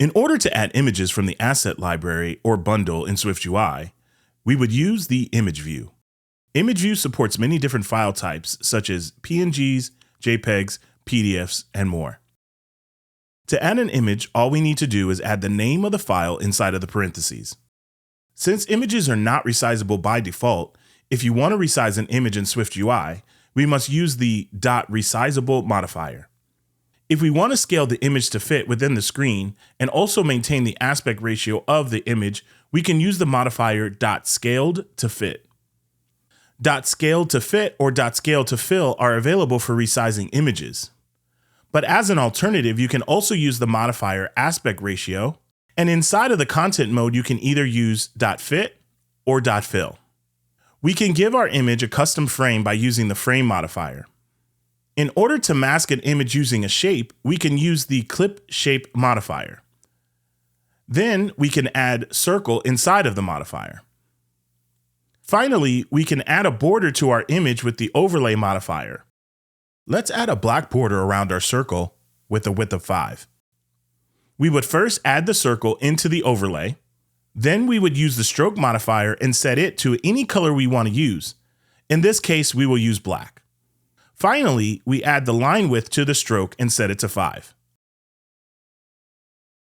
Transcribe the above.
In order to add images from the asset library or bundle in SwiftUI, we would use the image view. Image view supports many different file types such as PNGs, JPEGs, PDFs, and more. To add an image, all we need to do is add the name of the file inside of the parentheses. Since images are not resizable by default, if you want to resize an image in SwiftUI, we must use the .resizable modifier. If we want to scale the image to fit within the screen and also maintain the aspect ratio of the image, we can use the modifier .scaled to fit. .scaled to fit or .scaled to fill are available for resizing images. But as an alternative, you can also use the modifier aspect ratio, and inside of the content mode, you can either use .fit or .fill. We can give our image a custom frame by using the frame modifier. In order to mask an image using a shape, we can use the clip shape modifier. Then we can add circle inside of the modifier. Finally, we can add a border to our image with the overlay modifier. Let's add a black border around our circle with a width of 5. We would first add the circle into the overlay. Then we would use the stroke modifier and set it to any color we want to use. In this case, we will use black. Finally, we add the line width to the stroke and set it to 5.